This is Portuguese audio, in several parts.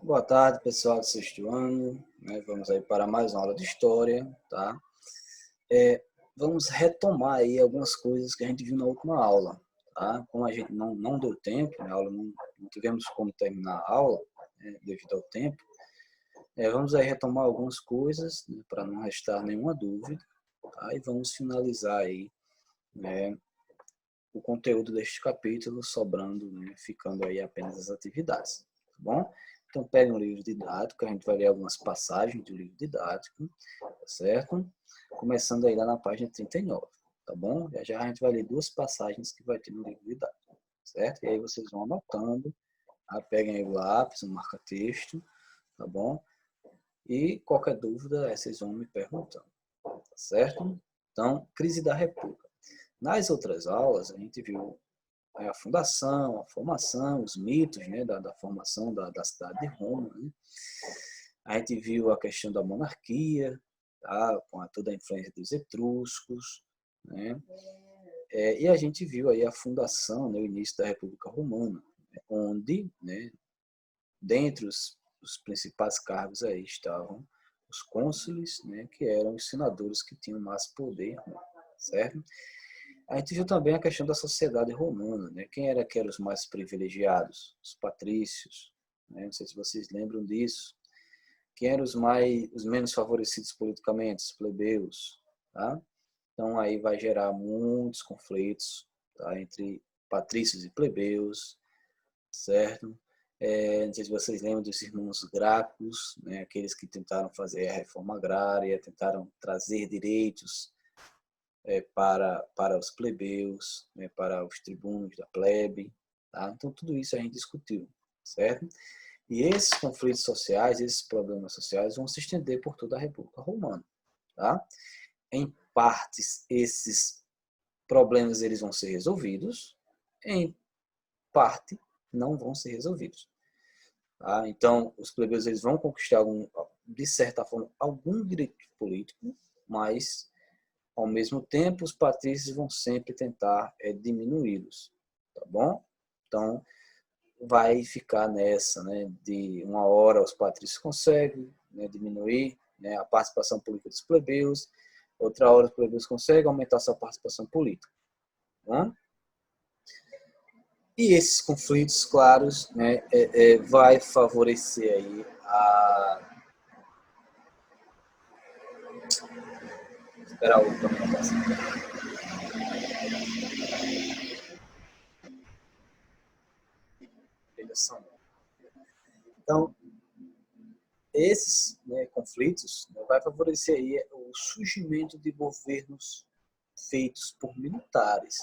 Boa tarde, pessoal do sexto ano, né? Vamos aí para mais uma aula de história, tá? Vamos retomar aí algumas coisas que a gente viu na última aula, tá? Como a gente não deu tempo, na aula não tivemos como terminar a aula, né, devido ao tempo, vamos aí retomar algumas coisas, né, para não restar nenhuma dúvida, tá? E vamos finalizar aí, né, o conteúdo deste capítulo, sobrando, né, ficando aí apenas as atividades, tá bom? Então, pega um livro didático, a gente vai ler algumas passagens do livro didático, tá certo? Começando aí lá na página 39, tá bom? Já a gente vai ler duas passagens que vai ter no livro didático, certo? E aí vocês vão anotando, tá? Peguem aí o lápis, um marca-texto, tá bom? E qualquer dúvida, vocês vão me perguntando, tá certo? Então, crise da República. Nas outras aulas, a gente viu a fundação, a formação, os mitos, né, da formação da cidade de Roma. Né? A gente viu a questão da monarquia, tá? Com toda a influência dos etruscos. Né? E a gente viu aí a fundação, né, o início da República Romana, né, onde, né, dentre os principais cargos aí estavam os cônsules, né, que eram os senadores que tinham mais poder, certo? A gente viu também a questão da sociedade romana, né? Quem era que eram os mais privilegiados? Os patrícios, né? Não sei se vocês lembram disso. Quem eram os menos favorecidos politicamente? Os plebeus, tá? Então aí vai gerar muitos conflitos, tá? Entre patrícios e plebeus, certo? Não sei se vocês lembram dos irmãos Gracos, né? Aqueles que tentaram fazer a reforma agrária, tentaram trazer direitos para os plebeus, né, para os tribunos da plebe. Tá? Então, tudo isso a gente discutiu, certo? E esses conflitos sociais, esses problemas sociais vão se estender por toda a República Romana. Tá? Em partes, esses problemas eles vão ser resolvidos, em parte, não vão ser resolvidos. Tá? Então, os plebeus eles vão conquistar, de certa forma, algum direito político, mas ao mesmo tempo, os patrícios vão sempre tentar diminuí-los, tá bom? Então, vai ficar nessa, né? De uma hora os patrícios conseguem, né, diminuir, né, a participação política dos plebeus, outra hora os plebeus conseguem aumentar sua participação política, tá bom? E esses conflitos, claros, né, vai favorecer aí a... Espera a outra Então, esses, né, conflitos, né, vai favorecer aí o surgimento de governos feitos por militares,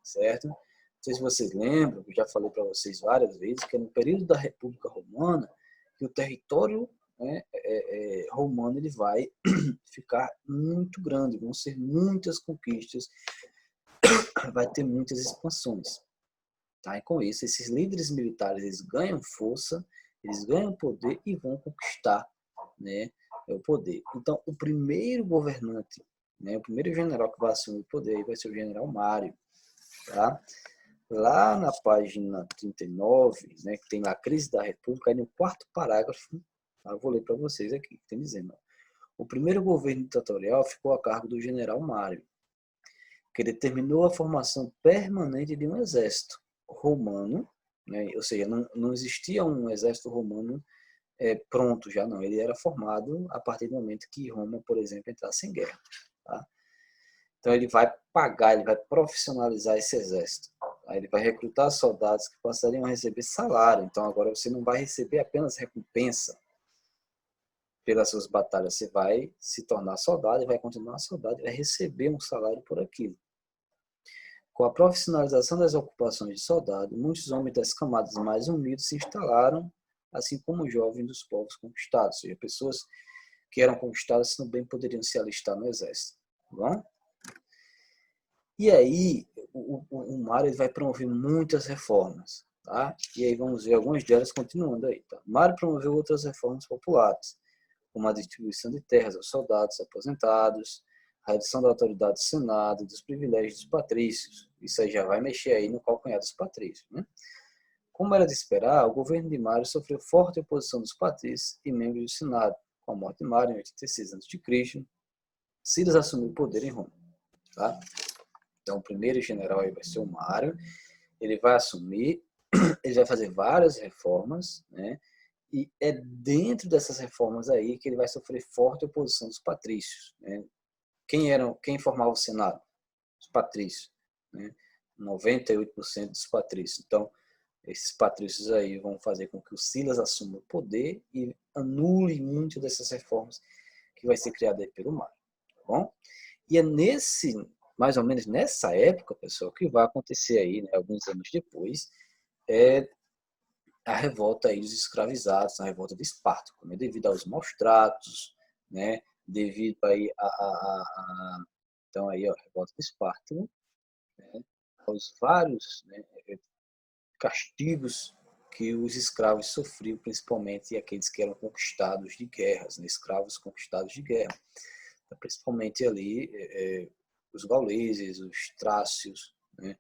certo? Não sei se vocês lembram, eu já falei para vocês várias vezes, que é no período da República Romana que o território, né, romano ele vai ficar muito grande, vão ser muitas conquistas, vai ter muitas expansões. Tá? E com isso, esses líderes militares eles ganham força, eles ganham poder e vão conquistar, né, o poder. Então, o primeiro governante, né, o primeiro general que vai assumir o poder vai ser o general Mário. Tá? Lá na página 39, né, que tem lá a crise da República, aí no quarto parágrafo, eu vou ler para vocês aqui, que tem dizendo: o primeiro governo ditatorial ficou a cargo do general Mário, que determinou a formação permanente de um exército romano, né? Ou seja, não existia um exército romano pronto já, não. Ele era formado a partir do momento que Roma, por exemplo, entrasse em guerra. Tá? Então ele vai pagar, ele vai profissionalizar esse exército. Tá? Ele vai recrutar soldados que passariam a receber salário. Então agora você não vai receber apenas recompensa pelas suas batalhas, você vai se tornar soldado e vai continuar soldado e vai receber um salário por aquilo. Com a profissionalização das ocupações de soldado, muitos homens das camadas mais humildes se instalaram, assim como os jovens dos povos conquistados, ou seja, pessoas que eram conquistadas também poderiam se alistar no exército. Tá bom? E aí, o Mário vai promover muitas reformas. Tá? E aí vamos ver algumas delas continuando aí. Tá? Mário promoveu outras reformas populares, como a distribuição de terras aos soldados aposentados, a redução da autoridade do Senado e dos privilégios dos patrícios. Isso aí já vai mexer aí no calcanhar dos patrícios. Né? Como era de esperar, o governo de Mário sofreu forte oposição dos patrícios e membros do Senado. Com a morte de Mário em 86 a.C., Silas assumiu o poder em Roma. Tá? Então, o primeiro general aí vai ser o Mário. Ele vai assumir, ele vai fazer várias reformas, né? E é dentro dessas reformas aí que ele vai sofrer forte oposição dos patrícios, né? Quem formava o Senado? Os patrícios, né? 98% dos patrícios. Então, esses patrícios aí vão fazer com que o Silas assuma o poder e anule muito dessas reformas que vai ser criada aí pelo Mário, tá bom? E é mais ou menos nessa época, pessoal, que vai acontecer aí, né, alguns anos depois, a revolta aí dos escravizados, a revolta de Espartaco, né, devido aos maus tratos, né, devido aí então aí, ó, a revolta de Espartaco, né, aos vários, né, castigos que os escravos sofriam, principalmente aqueles que eram conquistados de guerras, né, escravos conquistados de guerra. Então, principalmente ali os gauleses, os trácios, né,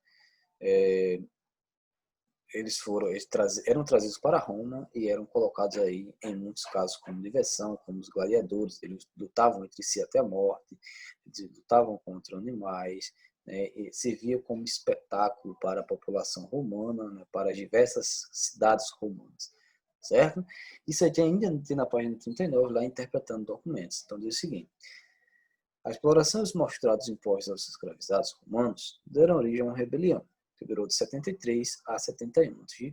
eram trazidos para Roma e eram colocados aí, em muitos casos, como diversão, como os gladiadores. Eles lutavam entre si até a morte, eles lutavam contra animais, né, e servia como espetáculo para a população romana, né, para as diversas cidades romanas. Certo? Isso aí ainda tem na página 39, lá interpretando documentos. Então diz o seguinte: a exploração e os maus tratos impostos aos escravizados romanos deram origem a uma rebelião, que durou de 73 a 71 a.C.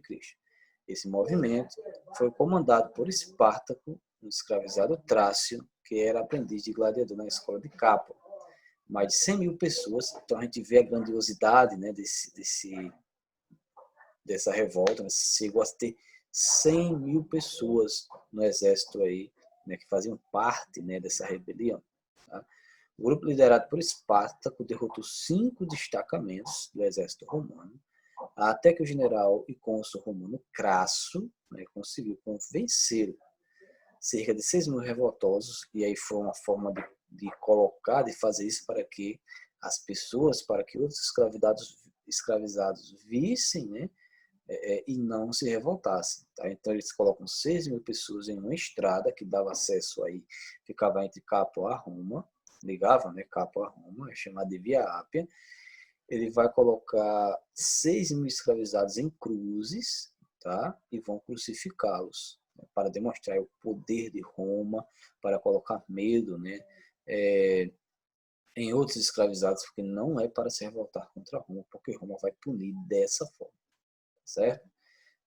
Esse movimento foi comandado por Espartaco, um escravizado trácio, que era aprendiz de gladiador na escola de Capua. Mais de 100 mil pessoas, então a gente vê a grandiosidade, né, dessa revolta, né? Chegou a ter 100 mil pessoas no exército aí, né, que faziam parte, né, dessa rebelião. Tá? O grupo liderado por Espartaco derrotou 5 destacamentos do exército romano, até que o general e cônsul romano Crasso, né, conseguiu convencer cerca de 6 mil revoltosos, e aí foi uma forma de fazer isso para que as pessoas, para que outros escravizados vissem, né, e não se revoltassem. Tá? Então eles colocam 6 mil pessoas em uma estrada que dava acesso aí, ficava entre Capua a Roma, ligava, né, Capua a Roma, é chamada de Via Ápia. Ele vai colocar 6 mil escravizados em cruzes, tá? E vão crucificá-los, né, para demonstrar o poder de Roma, para colocar medo, né, em outros escravizados, porque não é para se revoltar contra Roma, porque Roma vai punir dessa forma, certo?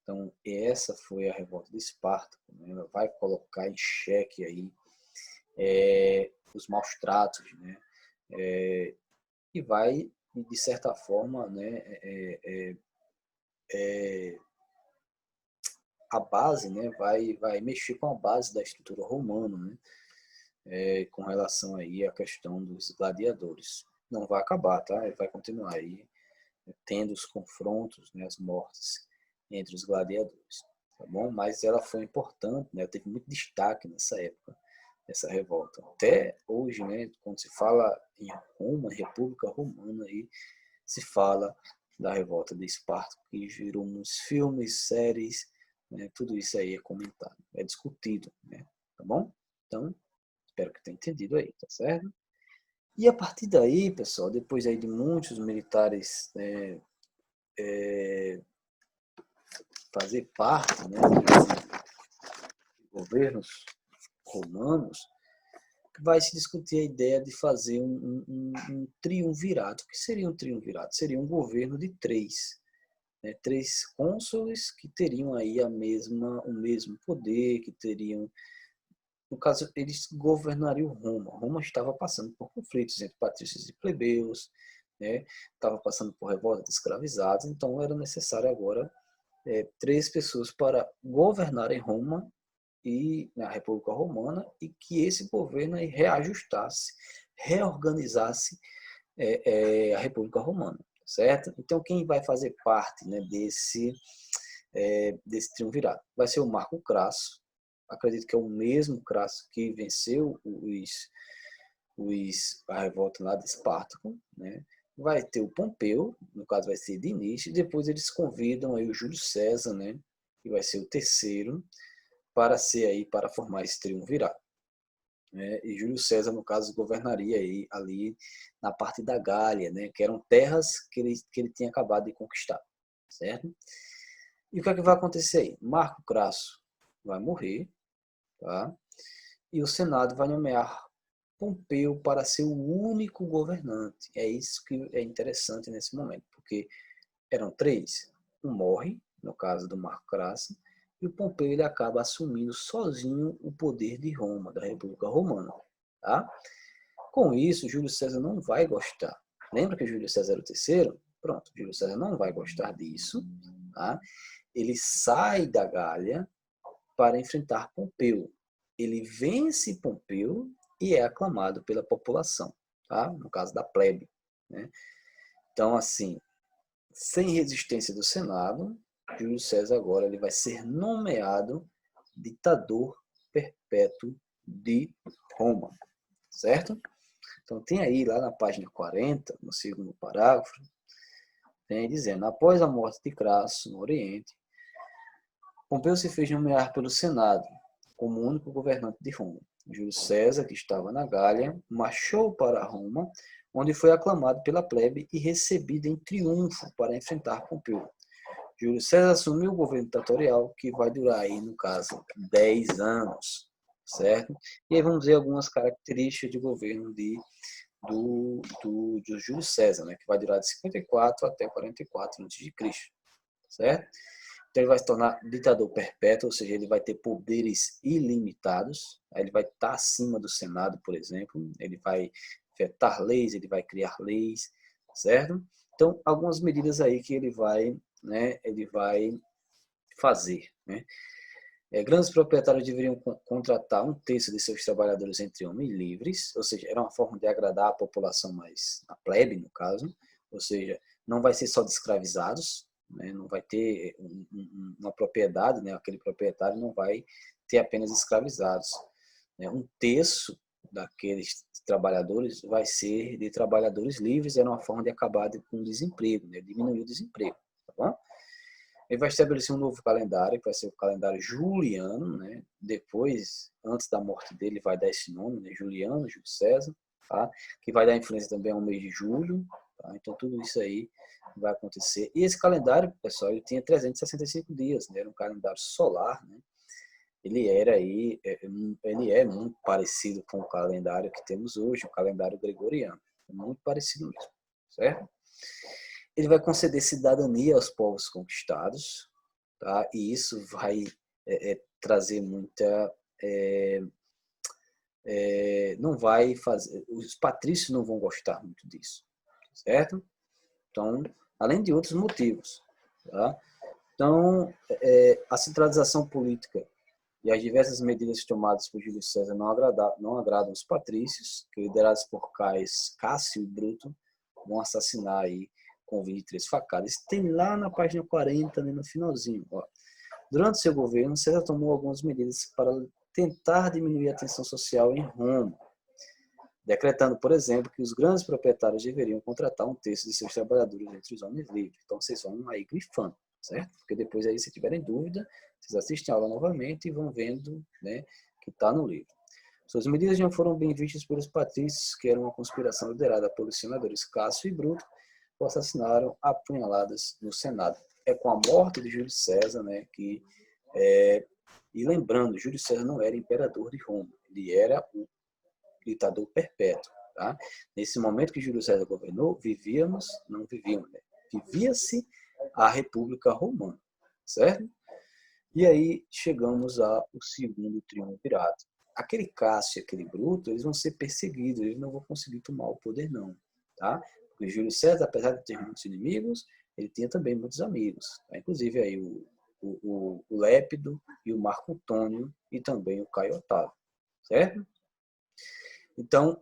Então, essa foi a revolta de Espartaco, né? Ela vai colocar em xeque aí os maus tratos, né? E vai, de certa forma, né, a base, né, vai mexer com a base da estrutura romana, né? Com relação aí à questão dos gladiadores. Não vai acabar, tá? Ele vai continuar aí tendo os confrontos, né, as mortes entre os gladiadores, tá bom? Mas ela foi importante, né? Teve muito destaque nessa época, essa revolta. Até hoje, né, quando se fala em Roma, República Romana, aí se fala da revolta de Esparta, que gerou muitos filmes, séries, né? Tudo isso aí é comentado, é discutido, né? Tá bom? Então, espero que tenha entendido aí, tá certo? E a partir daí, pessoal, depois aí de muitos militares fazer parte, né, de governos romanos, vai se discutir a ideia de fazer um triunvirato. O que seria um triunvirato? Seria um governo de três, né, três cônsules que teriam aí o mesmo poder, que teriam, no caso, eles governariam Roma. Roma estava passando por conflitos entre patrícios e plebeus, né, estava passando por revolta de escravizados, então era necessário agora três pessoas para governarem Roma e na República Romana, e que esse governo aí reajustasse, reorganizasse a República Romana, certo? Então quem vai fazer parte, né, desse triunvirato? Vai ser o Marco Crasso, acredito que é o mesmo Crasso que venceu a revolta lá de Espartaco, né? vai ter o Pompeu, no caso vai ser de início, e depois eles convidam aí o Júlio César, né, que vai ser o terceiro, para formar esse triunvirato. Né? E Júlio César, no caso, governaria aí, ali na parte da Gália, né, que eram terras que ele tinha acabado de conquistar, certo? E o que é que vai acontecer aí? Marco Crasso vai morrer, tá? E o Senado vai nomear Pompeu para ser o único governante. É isso que é interessante nesse momento, porque eram três. Um morre, no caso do Marco Crasso, e o Pompeu ele acaba assumindo sozinho o poder de Roma, da República Romana. Tá? Com isso, Júlio César não vai gostar. Lembra que Júlio César era o terceiro? Pronto, Júlio César não vai gostar disso. Tá? Ele sai da Gália para enfrentar Pompeu. Ele vence Pompeu e é aclamado pela população, tá? No caso da plebe. Né? Então, assim, sem resistência do Senado, Júlio César agora ele vai ser nomeado ditador perpétuo de Roma, certo? Então tem aí lá na página 40, no segundo parágrafo, tem dizendo, após a morte de Crasso no Oriente, Pompeu se fez nomear pelo Senado como único governante de Roma. Júlio César, que estava na Gália, marchou para Roma, onde foi aclamado pela plebe e recebido em triunfo para enfrentar Pompeu. Júlio César assumiu o governo ditatorial, que vai durar aí, no caso, 10 anos, certo? E aí vamos ver algumas características de governo do Júlio César, né? Que vai durar de 54 até 44 a.C., certo? Então ele vai se tornar ditador perpétuo, ou seja, ele vai ter poderes ilimitados, ele vai estar acima do Senado, por exemplo, ele vai vetar leis, ele vai criar leis, certo? Então, algumas medidas aí que ele vai fazer, né? Grandes proprietários deveriam contratar um terço de seus trabalhadores entre homens livres, ou seja, era uma forma de agradar a população mais, a plebe, no caso, ou seja, não vai ser só de escravizados, né? Não vai ter uma propriedade, né? Aquele proprietário não vai ter apenas escravizados. Né? Um terço daqueles trabalhadores vai ser de trabalhadores livres, era uma forma de acabar com o desemprego, né? Diminuir o desemprego, tá bom? Ele vai estabelecer um novo calendário, que vai ser o calendário juliano, né? Depois, antes da morte dele, vai dar esse nome, né? Juliano, Júlio César, tá? Que vai dar influência também ao mês de julho, tá? Então, tudo isso aí vai acontecer. E esse calendário, pessoal, ele tinha 365 dias, né? Era um calendário solar, né? Ele é muito parecido com o calendário que temos hoje, o calendário gregoriano. É muito parecido mesmo, certo? Ele vai conceder cidadania aos povos conquistados, tá? E isso vai trazer muita... não vai fazer... Os patrícios não vão gostar muito disso, certo? Então, além de outros motivos, tá? Então, a centralização política e as diversas medidas tomadas por Júlio César não agradam os patrícios, que liderados por Caius Cássio e Bruto, vão assassinar aí com 23 facadas. Tem lá na página 40, né, no finalzinho. Ó. Durante seu governo, César tomou algumas medidas para tentar diminuir a tensão social em Roma, decretando, por exemplo, que os grandes proprietários deveriam contratar um terço de seus trabalhadores entre os homens livres. Então, vocês vão aí grifando, certo? Porque depois aí, se tiverem dúvida, vocês assistem a aula novamente e vão vendo, né, que está no livro. Suas medidas não foram bem vistas pelos patrícios, que era uma conspiração liderada pelos senadores Cássio e Bruto, que o assassinaram apunhaladas no Senado. É com a morte de Júlio César, né, que... E lembrando, Júlio César não era imperador de Roma, ele era o ditador perpétuo. Tá? Nesse momento que Júlio César governou, não vivíamos, né? Vivia-se a República Romana, certo? E aí chegamos ao segundo triunvirato. Aquele Cássio e aquele Bruto, eles vão ser perseguidos, eles não vão conseguir tomar o poder não, tá? Porque Júlio César, apesar de ter muitos inimigos, ele tinha também muitos amigos, tá? Inclusive aí o Lépido e o Marco Antônio e também o Caio Otávio, certo? Então,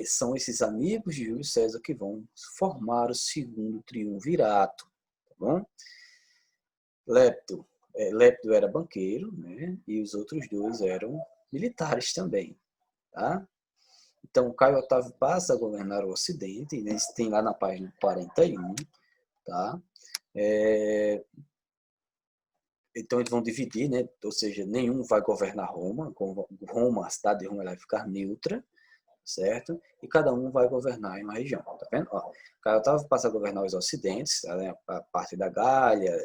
são esses amigos de Júlio César que vão formar o segundo triunvirato, tá bom? Lépido era banqueiro, né? E os outros dois eram militares também, tá? Então, Caio Otávio passa a governar o Ocidente, e isso tem lá na página 41, tá? Então, eles vão dividir, né? Ou seja, nenhum vai governar Roma. Roma, a cidade de Roma, ela vai ficar neutra, certo? E cada um vai governar em uma região, tá vendo? Ó, Caio Otávio passa a governar os ocidentes, né? A parte da Gália,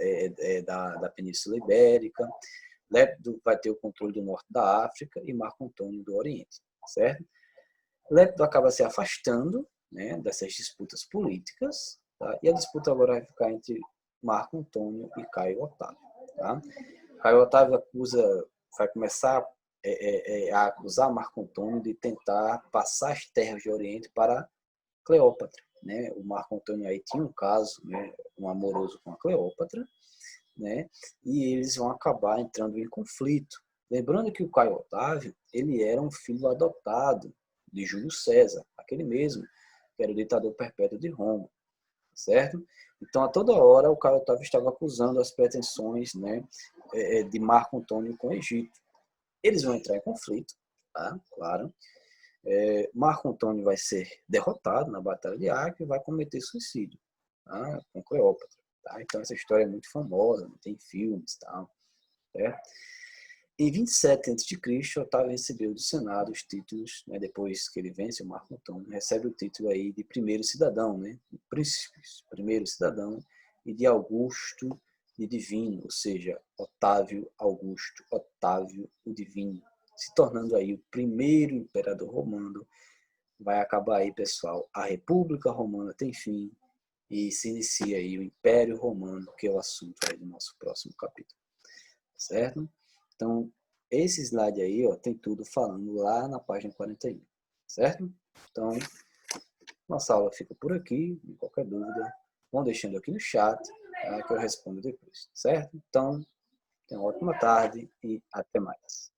da Península Ibérica. Lépido vai ter o controle do norte da África e Marco Antônio do Oriente, certo? Lépido acaba se afastando, né, dessas disputas políticas, tá? E a disputa agora vai ficar entre Marco Antônio e Caio Otávio, tá? Caio Otávio vai começar a acusar Marco Antônio de tentar passar as terras de Oriente para Cleópatra, né? O Marco Antônio aí tinha um caso, né, um amoroso com a Cleópatra, né? E eles vão acabar entrando em conflito. Lembrando que o Caio Otávio, ele era um filho adotado de Júlio César, aquele mesmo, que era o ditador perpétuo de Roma, certo? Então, a toda hora, o Caio Otávio estava acusando as pretensões, né, de Marco Antônio com o Egito. Eles vão entrar em conflito, tá? Claro. Marco Antônio vai ser derrotado na Batalha de Acre e vai cometer suicídio, tá? Com Cleópatra. Tá? Então, essa história é muito famosa, tem filmes e tal. Certo? Em 27 a.C., Otávio recebeu do Senado os títulos, né, depois que ele vence o Marco Antônio, recebe o título aí de primeiro cidadão, né, de príncipe, primeiro cidadão, e de Augusto de Divino, ou seja, Otávio Augusto, Otávio o Divino, se tornando aí o primeiro imperador romano. Vai acabar aí, pessoal, a República Romana tem fim e se inicia aí o Império Romano, que é o assunto aí do nosso próximo capítulo, certo? Então, esse slide aí, ó, tem tudo falando lá na página 41, certo? Então, nossa aula fica por aqui. Qualquer dúvida, vão deixando aqui no chat, tá, que eu respondo depois, certo? Então, tenha uma ótima tarde e até mais.